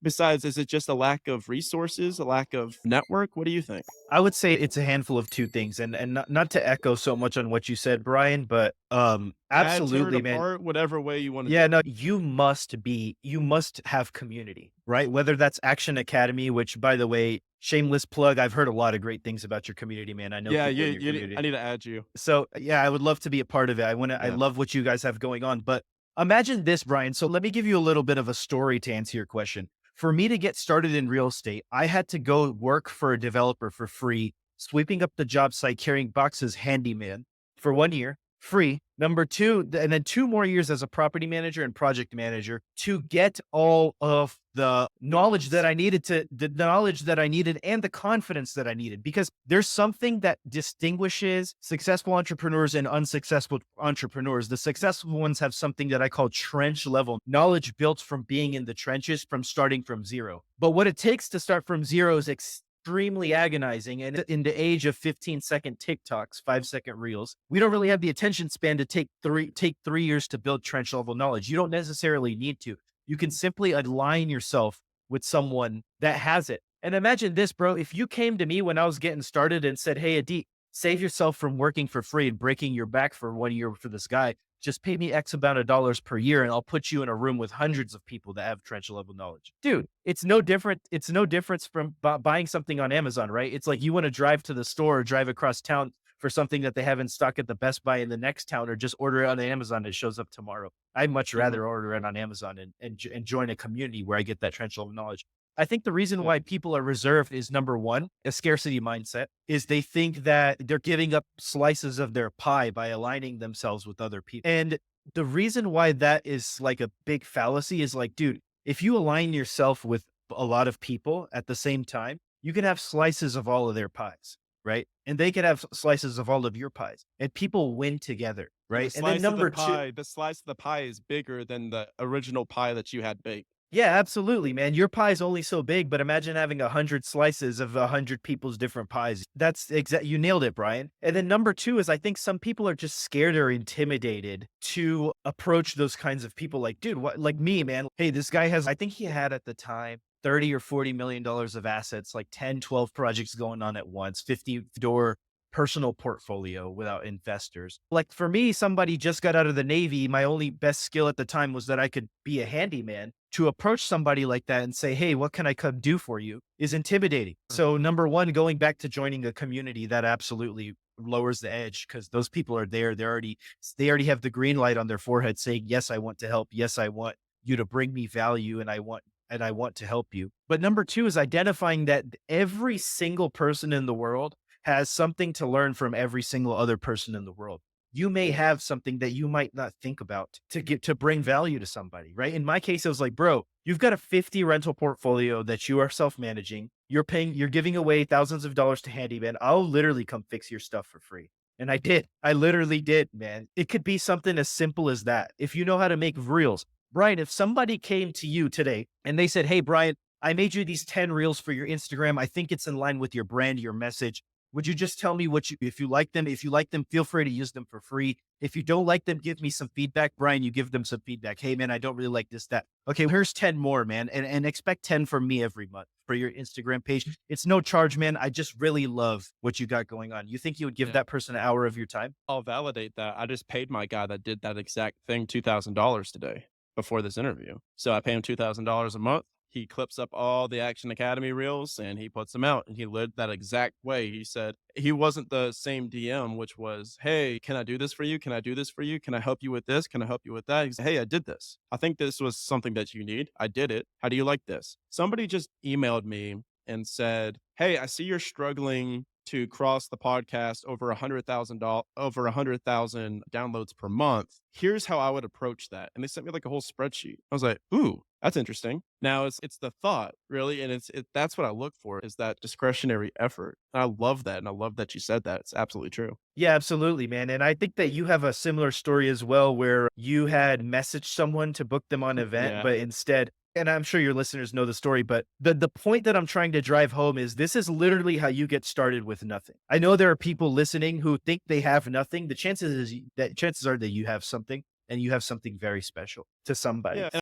Besides, is it just a lack of resources, a lack of network? What do you think? I would say it's a handful of 2 things, and not to echo so much on what you said, Brian, but, Add, tear it absolutely, man. apart, whatever way you wanna do Yeah, it. no, you must have community, right? Whether that's Action Academy, which, by the way, shameless plug, I've heard a lot of great things about your community, man. I know Yeah, people you in your you I community. need to add you. So, yeah, I would love to be a part of it. I Yeah. love what you guys have going on, but imagine this, Brian. So let me give you a little bit of a story to answer your question. For me to get started in real estate, I had to go work for a developer for free, sweeping up the job site, carrying boxes, handyman for 1 year, free. Number two, and then 2 more years as a property manager and project manager to get all of the knowledge that I needed and the confidence that I needed. Because there's something that distinguishes successful entrepreneurs and unsuccessful entrepreneurs. The successful ones have something that I call trench level knowledge built from being in the trenches, from starting from zero. But what it takes to start from zero is extremely agonizing. And in the age of 15-second TikToks, 5-second reels, we don't really have the attention span to take 3 years to build trench level knowledge. You don't necessarily need to. You can simply align yourself with someone that has it. And imagine this, bro. If you came to me when I was getting started and said, "Hey, Adit, save yourself from working for free and breaking your back for 1 year for this guy. Just pay me X amount of dollars per year and I'll put you in a room with hundreds of people that have trench level knowledge." Dude, it's no different. It's no difference from buying something on Amazon, right? It's like you want to drive to the store or drive across town for something that they have in stock at the Best Buy in the next town, or just order it on Amazon and it shows up tomorrow. I'd much Mhm. rather order it on Amazon and join a community where I get that trench level knowledge. I think the reason Yeah. why people are reserved is number one, a scarcity mindset, is they think that they're giving up slices of their pie by aligning themselves with other people. And the reason why that is like a big fallacy is like, dude, if you align yourself with a lot of people at the same time, you can have slices of all of their pies, right? And they can have slices of all of your pies, and people win together, And right? And then number two, the slice of the pie is bigger than the original pie that you had baked. yeah, absolutely, man. Your pie is only so big, but imagine having 100 slices of 100 people's different pies. That's exact. You nailed it, Brian. And then number two is I think some people are just scared or intimidated to approach those kinds of people. Like, dude, what? Like me, man. Hey, this guy has. I think he had at the time 30 or 40 million dollars of assets, like 10, 12 projects going on at once, 50 door personal portfolio without investors. Like for me, somebody just got out of the Navy. My only best skill at the time was that I could be a handyman. To approach somebody like that and say, "Hey, what can I come do for you?" is intimidating. So, number one, going back to joining a community, that absolutely lowers the edge because those people are there. They already have the green light on their forehead saying, "Yes, I want to help. Yes, I want you to bring me value and I want to help you." But number two is identifying that every single person in the world has something to learn from every single other person in the world. You may have something that you might not think about to bring value to somebody, right? In my case, it was like, bro, you've got a 50 rental portfolio that you are self-managing. You're giving away thousands of dollars to handyman. I'll literally come fix your stuff for free. And I did. I literally did, man. It could be something as simple as that. If you know how to make reels, Brian, if somebody came to you today and they said, "Hey, Brian, I made you these 10 reels for your Instagram. I think it's in line with your brand, your message. Would you just tell me if you like them? If you like them, feel free to use them for free. If you don't like them, give me some feedback." Brian, you give them some feedback. "Hey, man, I don't really like this, that." Okay, here's 10 more, man. And expect 10 from me every month for your Instagram page. It's no charge, man. I just really love what you got going on. You think you would give Yeah. that person an hour of your time? I'll validate that. I just paid my guy that did that exact thing $2,000 today before this interview. So I pay him $2,000 a month. He clips up all the Action Academy reels and he puts them out. And he lived that exact way. He said he wasn't the same DM, which was, "Hey, can I do this for you? Can I do this for you? Can I help you with this? Can I help you with that?" He said, "Hey, I did this. I think this was something that you need. I did it. How do you like this?" Somebody just emailed me and said, "Hey, I see you're struggling to cross the podcast over 100,000 downloads per month. Here's how I would approach that." And they sent me like a whole spreadsheet. I was like, "Ooh, that's interesting." Now it's the thought really, and that's what I look for is that discretionary effort. And I love that, and I love that you said that. It's absolutely true. Yeah, absolutely, man. And I think that you have a similar story as well, where you had messaged someone to book them on an event, Yeah. but instead, and I'm sure your listeners know the story, but the point that I'm trying to drive home is this is literally how you get started with nothing. I know there are people listening who think they have nothing. The chances are that you have something and you have something very special to somebody. Yeah.